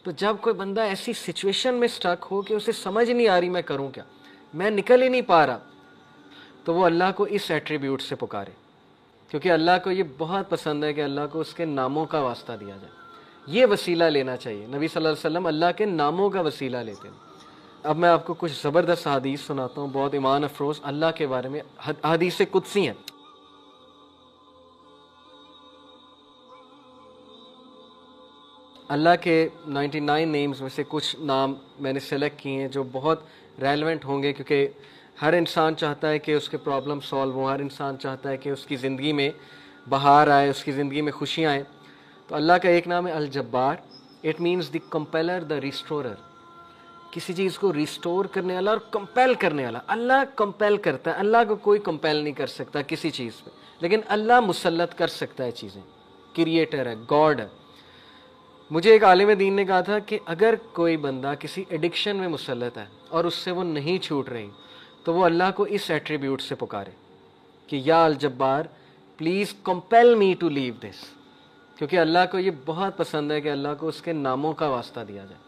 تو جب کوئی بندہ ایسی سچویشن میں سٹک ہو کہ اسے سمجھ نہیں آ رہی میں کروں کیا، میں نکل ہی نہیں پا رہا، تو وہ اللہ کو اس ایٹریبیوٹ سے پکارے، کیونکہ اللہ کو یہ بہت پسند ہے کہ اللہ کو اس کے ناموں کا واسطہ دیا جائے، یہ وسیلہ لینا چاہیے۔ نبی صلی اللہ علیہ وسلم اللہ کے ناموں کا وسیلہ لیتے ہیں۔ اب میں آپ کو کچھ زبردست حدیث سناتا ہوں، بہت ایمان افروز اللہ کے بارے میں، حدیث قدسی ہیں۔ اللہ کے 99 نیمز میں سے کچھ نام میں نے سلیکٹ کیے ہیں جو بہت ریلیونٹ ہوں گے، کیونکہ ہر انسان چاہتا ہے کہ اس کے پرابلم سالو ہوں، ہر انسان چاہتا ہے کہ اس کی زندگی میں بہار آئے، اس کی زندگی میں خوشیاں آئیں۔ تو اللہ کا ایک نام ہے الجبار، اٹ مینز دی کمپیلر، دا ریسٹورر، کسی چیز کو ریسٹور کرنے والا اور کمپیل کرنے والا۔ اللہ کمپیل کرتا ہے، اللہ کو کوئی کمپیل نہیں کر سکتا کسی چیز پہ، لیکن اللہ مسلط کر سکتا ہے چیزیں، کریٹر ہے، گاڈ ہے۔ مجھے ایک عالم دین نے کہا تھا کہ اگر کوئی بندہ کسی ایڈکشن میں مسلط ہے اور اس سے وہ نہیں چھوٹ رہی، تو وہ اللہ کو اس ایٹریبیوٹ سے پکارے کہ یا الجبار پلیز کمپیل می ٹو لیو دس، کیونکہ اللہ کو یہ بہت پسند ہے کہ اللہ کو اس کے ناموں کا واسطہ دیا جائے،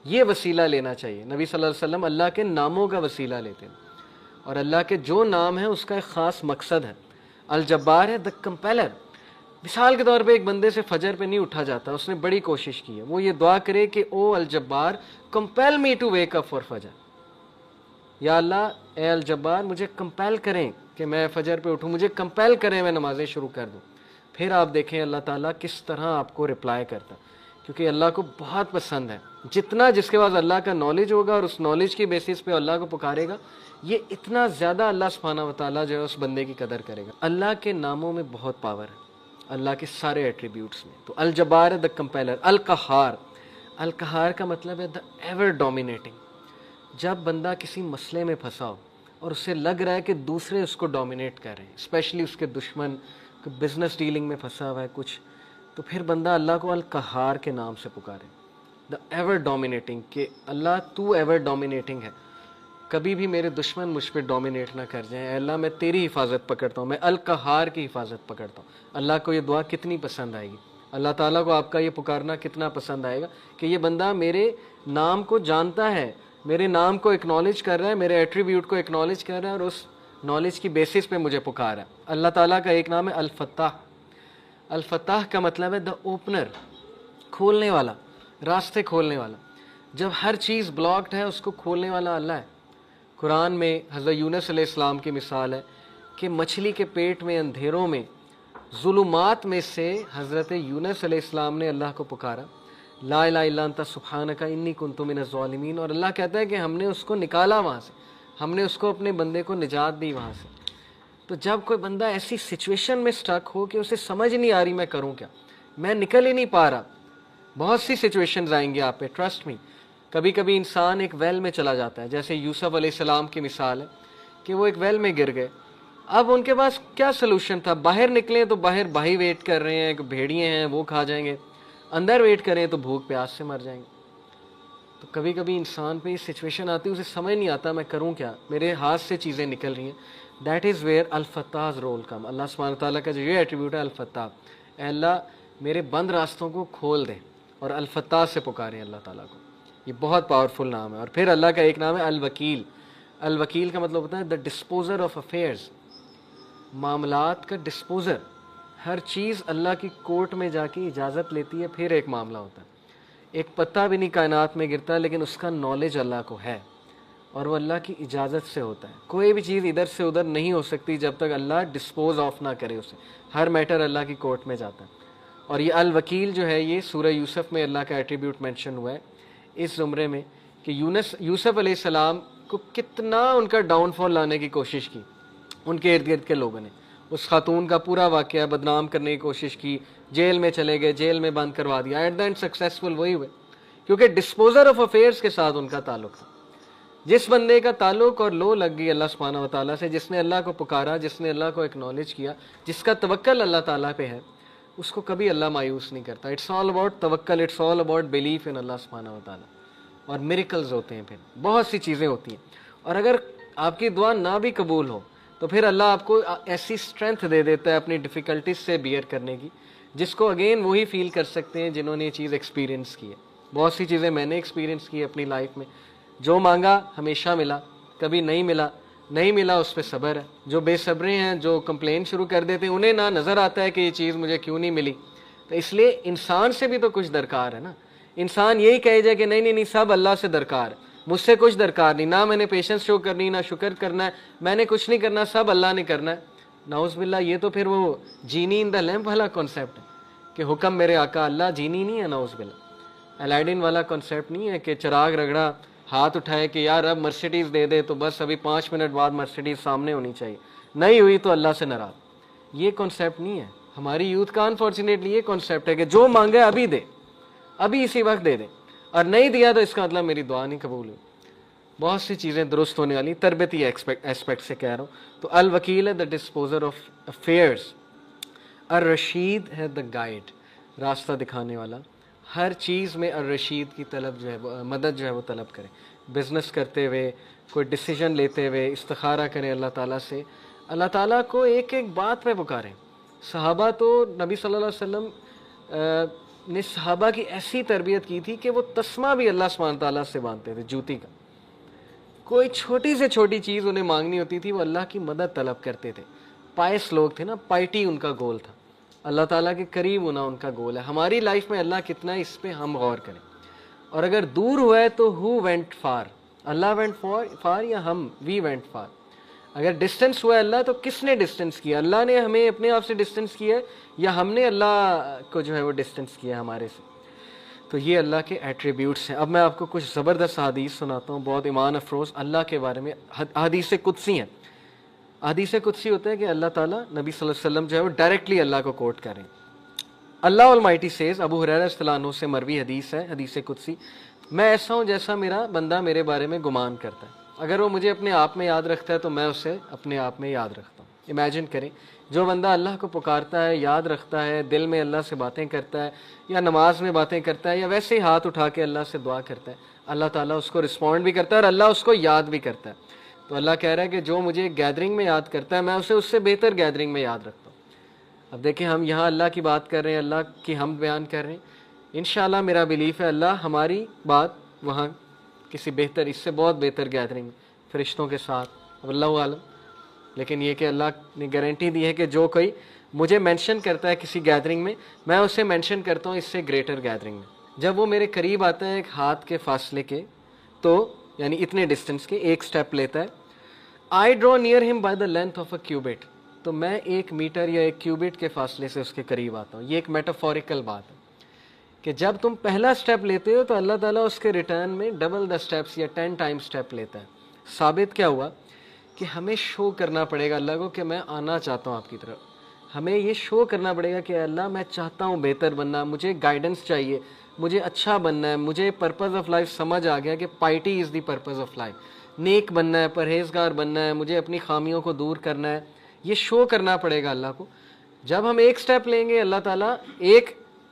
یہ وسیلہ لینا چاہیے۔ نبی صلی اللہ علیہ وسلم اللہ کے ناموں کا وسیلہ لیتے ہیں، اور اللہ کے جو نام ہیں اس کا ایک خاص مقصد ہے۔ الجبار ہے دا کمپیلر۔ مثال کے طور پہ ایک بندے سے فجر پہ نہیں اٹھا جاتا، اس نے بڑی کوشش کی ہے، وہ یہ دعا کرے کہ او الجبار compel me to wake up for فجر، یا اللہ اے الجبار مجھے کمپیل کریں کہ میں فجر پہ اٹھوں، مجھے کمپیل کریں میں نمازیں شروع کر دوں۔ پھر آپ دیکھیں اللہ تعالیٰ کس طرح آپ کو رپلائی کرتا، کیونکہ اللہ کو بہت پسند ہے جتنا جس کے پاس اللہ کا نالج ہوگا اور اس نالج کی بیسس پہ اللہ کو پکارے گا، یہ اتنا زیادہ اللہ سبحانہ و تعالیٰ جو ہے اس بندے کی قدر کرے گا۔ اللہ کے ناموں میں بہت پاور ہے، اللہ کے سارے ایٹریبیوٹس میں۔ تو الجبار ہے دا کمپیلر۔ القہار، القہار کا مطلب ہے دا ایور ڈومینیٹنگ۔ جب بندہ کسی مسئلے میں پھنسا ہو اور اسے لگ رہا ہے کہ دوسرے اس کو ڈومینیٹ کر رہے ہیں، اسپیشلی اس کے دشمن، بزنس ڈیلنگ میں پھنسا ہوا ہے کچھ، تو پھر بندہ اللہ کو القہار کے نام سے پکارے، دا ایور ڈومینیٹنگ، کہ اللہ تو ایور ڈومینیٹنگ ہے، کبھی بھی میرے دشمن مجھ پہ ڈومینیٹ نہ کر جائیں، اے اللہ میں تیری حفاظت پکڑتا ہوں، میں القہار کی حفاظت پکڑتا ہوں۔ اللہ کو یہ دعا کتنی پسند آئے گی، اللہ تعالیٰ کو آپ کا یہ پکارنا کتنا پسند آئے گا کہ یہ بندہ میرے نام کو جانتا ہے، میرے نام کو اکنالج کر رہا ہے، میرے ایٹریبیوٹ کو اکنالج کر رہا ہے، اور اس نالج کی بیسس پہ مجھے پکار ہے۔ اللہ تعالیٰ کا ایک نام ہے الفتاح۔ الفتاح کا مطلب ہے دا اوپنر، کھولنے والا، راستے کھولنے والا۔ جب ہر چیز بلاکڈ ہے اس کو کھولنے والا اللہ ہے۔ قرآن میں حضرت یونس علیہ السلام کی مثال ہے کہ مچھلی کے پیٹ میں اندھیروں میں ظلمات میں سے حضرت یونس علیہ السلام نے اللہ کو پکارا، لا الہ الا انت سبحانک انی کنت من الظالمین، اور اللہ کہتا ہے کہ ہم نے اس کو نکالا وہاں سے، ہم نے اس کو اپنے بندے کو نجات دی وہاں سے۔ تو جب کوئی بندہ ایسی سچویشن میں سٹک ہو کہ اسے سمجھ نہیں آ رہی میں کروں کیا، میں نکل ہی نہیں پا رہا، بہت سی سچویشنز آئیں گی آپ پہ، ٹرسٹ می۔ کبھی کبھی انسان ایک ویل میں چلا جاتا ہے، جیسے یوسف علیہ السلام کی مثال ہے کہ وہ ایک ویل میں گر گئے، اب ان کے پاس کیا سلوشن تھا؟ باہر نکلیں تو باہر بھائی ویٹ کر رہے ہیں، بھیڑیے ہیں وہ کھا جائیں گے، اندر ویٹ کریں تو بھوک پیاس سے مر جائیں گے۔ تو کبھی کبھی انسان پہ یہ سچویشن آتی ہے، اسے سمجھ نہیں آتا میں کروں کیا، میرے ہاتھ سے چیزیں نکل رہی ہیں۔ دیٹ از ویئر الفتاح's رول کم۔ اللہ سبحانہ تعالیٰ کا جو یہ ایٹریبیوٹ ہے الفتاح، اے اللہ میرے بند راستوں کو کھول دیں، اور الفتاح سے پکاریں اللہ تعالیٰ کو، یہ بہت پاورفل نام ہے۔ اور پھر اللہ کا ایک نام ہے الوکیل۔ الوکیل کا مطلب ہوتا ہے دا ڈسپوزر آف افیئرز، معاملات کا ڈسپوزر۔ ہر چیز اللہ کی کورٹ میں جا کے اجازت لیتی ہے، پھر ایک معاملہ ہوتا ہے۔ ایک پتا بھی نہیں کائنات میں گرتا لیکن اس کا نالج اللہ کو ہے، اور وہ اللہ کی اجازت سے ہوتا ہے۔ کوئی بھی چیز ادھر سے ادھر نہیں ہو سکتی جب تک اللہ ڈسپوز آف نہ کرے اسے، ہر میٹر اللہ کی کورٹ میں جاتا ہے۔ اور یہ الوکیل جو ہے یہ سورہ یوسف میں اللہ کا ایٹریبیوٹ مینشن ہوا ہے اس زمرے میں، کہ یوسف علیہ السلام کو کتنا ان کا ڈاؤن فال لانے کی کوشش کی ان کے ارد گرد کے لوگوں نے، اس خاتون کا پورا واقعہ بدنام کرنے کی کوشش کی، جیل میں چلے گئے، جیل میں بند کروا دیا، ایٹ دا اینڈ سکسیسفل وہی ہوئے، کیونکہ ڈسپوزر آف افیئرس کے ساتھ ان کا تعلق تھا۔ جس بندے کا تعلق اور لو لگ گئی اللہ سبحانہ و تعالیٰ سے، جس نے اللہ کو پکارا، جس نے اللہ کو اکنالج کیا، جس کا توکل اللہ تعالیٰ پہ ہے، اس کو کبھی اللہ مایوس نہیں کرتا۔ اٹس آل اباؤٹ توکل، it's all about belief in اللہ سبحانہ و تعالیٰ۔ اور میریکلز ہوتے ہیں، پھر بہت سی چیزیں ہوتی ہیں، اور اگر آپ کی دعا نہ بھی قبول ہو تو پھر اللہ آپ کو ایسی اسٹرینتھ دے دیتا ہے اپنی ڈیفیکلٹیز سے بیئر کرنے کی، جس کو اگین وہی فیل کر سکتے ہیں جنہوں نے یہ چیز ایکسپیرینس کی ہے۔ بہت سی چیزیں میں نے ایکسپیرینس کی اپنی لائف میں. جو مانگا ہمیشہ ملا, کبھی نہیں ملا اس پہ صبر ہے. جو بے صبرے ہیں, جو کمپلین شروع کر دیتے ہیں, انہیں نہ نظر آتا ہے کہ یہ چیز مجھے کیوں نہیں ملی. تو اس لیے انسان سے بھی تو کچھ درکار ہے نا. انسان یہی کہے جائے کہ نہیں سب اللہ سے درکار ہے, مجھ سے کچھ درکار نہیں, نہ میں نے پیشنس شو کرنی, نہ شکر کرنا ہے, میں نے کچھ نہیں کرنا, سب اللہ نے کرنا ہے. نعوذ باللہ, یہ تو پھر وہ جینی ان دا لیمپ والا کانسیپٹ ہے کہ حکم میرے آقا. اللہ جینی نہیں ہے, نعوذ باللہ. الائیڈن والا کانسیپٹ نہیں ہے کہ چراغ رگڑا, ہاتھ اٹھائے کہ یار اب مرسیڈیز دے دے تو بس ابھی 5 منٹ بعد مرسیڈیز سامنے ہونی چاہیے, نہیں ہوئی تو اللہ سے ناراض. یہ کانسیپٹ نہیں ہے. ہماری یوتھ کا انفارچونیٹلی یہ کانسیپٹ ہے کہ جو مانگے ابھی دے, ابھی اسی وقت دے دے, اور نہیں دیا تو اس کا مطلب میری دعا نہیں قبول ہوئی. بہت سی چیزیں درست ہونے والی, تربیتی ایسپیکٹ سے کہہ رہا ہوں. تو الوکیل ہے دا ڈسپوزر آف افیئرس, الرشید ہے دا گائیڈ, راستہ دکھانے والا. ہر چیز میں الرشید کی طلب جو ہے, مدد جو ہے وہ طلب کریں. بزنس کرتے ہوئے, کوئی ڈیسیجن لیتے ہوئے استخارہ کریں اللہ تعالیٰ سے. اللہ تعالیٰ کو ایک ایک بات پہ پکاریں. صحابہ تو نبی صلی اللہ علیہ وسلم نے صحابہ کی ایسی تربیت کی تھی کہ وہ تسمہ بھی اللہ سبحانہ تعالیٰ سے مانگتے تھے, جوتی کا. کوئی چھوٹی سے چھوٹی چیز انہیں مانگنی ہوتی تھی, وہ اللہ کی مدد طلب کرتے تھے. پائس لوگ تھے نا, پائٹی ان کا گول تھا, اللہ تعالیٰ کے قریب ہونا ان کا گول ہے. ہماری لائف میں اللہ کتنا ہے اس پہ ہم غور کریں. اور اگر دور ہوا ہے تو ہو وینٹ فار, اللہ وینٹ فار یا ہم وی وینٹ فار. اگر ڈسٹینس ہوا ہے اللہ تو کس نے ڈسٹینس کیا؟ اللہ نے ہمیں اپنے آپ سے ڈسٹینس کیا ہے یا ہم نے اللہ کو جو ہے وہ ڈسٹینس کیا ہے ہمارے سے؟ تو یہ اللہ کے ایٹریبیوٹس ہیں. اب میں آپ کو کچھ زبردست حدیث سناتا ہوں, بہت ایمان افروز اللہ کے بارے میں. حدیث قدسی ہیں. حدیث قدسی ہوتا ہے کہ اللہ تعالیٰ, نبی صلی اللہ علیہ وسلم جو ہے وہ ڈائریکٹلی اللہ کو کوٹ کریں. اللہ المائٹی سیز, ابو ہریرہ رضی اللہ عنہ سے مروی حدیث ہے, حدیث قدسی, میں ایسا ہوں جیسا میرا بندہ میرے بارے میں گمان کرتا ہے. اگر وہ مجھے اپنے آپ میں یاد رکھتا ہے تو میں اسے اپنے آپ میں یاد رکھتا ہوں. امیجن کریں, جو بندہ اللہ کو پکارتا ہے, یاد رکھتا ہے, دل میں اللہ سے باتیں کرتا ہے, یا نماز میں باتیں کرتا ہے, یا ویسے ہی ہاتھ اٹھا کے اللہ سے دعا کرتا ہے, اللہ تعالیٰ اس کو رسپونڈ بھی کرتا ہے اور اللہ اس کو یاد بھی کرتا ہے. تو اللہ کہہ رہا ہے کہ جو مجھے گیدرنگ میں یاد کرتا ہے میں اسے اس سے بہتر گیدرنگ میں یاد رکھتا ہوں. اب دیکھیں, ہم یہاں اللہ کی بات کر رہے ہیں, اللہ کی حمد بیان کر رہے ہیں. انشاءاللہ میرا بلیف ہے اللہ ہماری بات وہاں کسی بہتر, اس سے بہت بہتر گیدرنگ فرشتوں کے ساتھ, اب اللہ عالم. لیکن یہ کہ اللہ نے گارنٹی دی ہے کہ جو کوئی مجھے مینشن کرتا ہے کسی گیدرنگ میں, میں اسے مینشن کرتا ہوں اس سے گریٹر گیدرنگ میں. جب وہ میرے قریب آتا ہے ایک ہاتھ کے فاصلے کے, تو یعنی اتنے ڈسٹینس کے, ایک سٹیپ لیتا ہے, آئی ڈرا نیئر ہم by the length of a cubit, تو میں 1 میٹر یا 1 کیوبٹ کے فاصلے سے اس کے قریب آتا ہوں. یہ ایک میٹافوریکل بات ہے کہ جب تم پہلا سٹیپ لیتے ہو تو اللہ تعالیٰ اس کے ریٹرن میں ڈبل دا سٹیپس یا 10 ٹائم سٹیپ لیتا ہے. ثابت کیا ہوا کہ ہمیں شو کرنا پڑے گا اللہ کو کہ میں آنا چاہتا ہوں آپ کی طرف. ہمیں یہ شو کرنا پڑے گا کہ اللہ میں چاہتا ہوں بہتر بننا, مجھے گائیڈنس چاہیے, مجھے اچھا بننا ہے, مجھے پرپز آف لائف سمجھ آ گیا کہ piety is the purpose of life, نیک بننا ہے, پرہیزگار بننا ہے, مجھے اپنی خامیوں کو دور کرنا ہے. یہ شو کرنا پڑے گا اللہ کو. جب ہم ایک سٹیپ لیں گے اللہ تعالیٰ ایک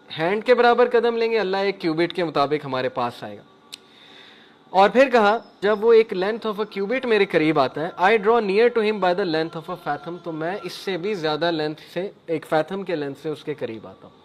ہینڈ کے برابر قدم لیں گے, اللہ 1 کیوبٹ کے مطابق ہمارے پاس آئے گا. اور پھر کہا جب وہ ایک لینتھ آف اے کیوبٹ میرے قریب آتا ہے, آئی ڈرا نیئر ٹو ہم بائی دا لینتھ آف اے فیتھم, تو میں اس سے بھی زیادہ لینتھ سے, ایک فیتھم کے لینتھ سے اس کے قریب آتا ہوں.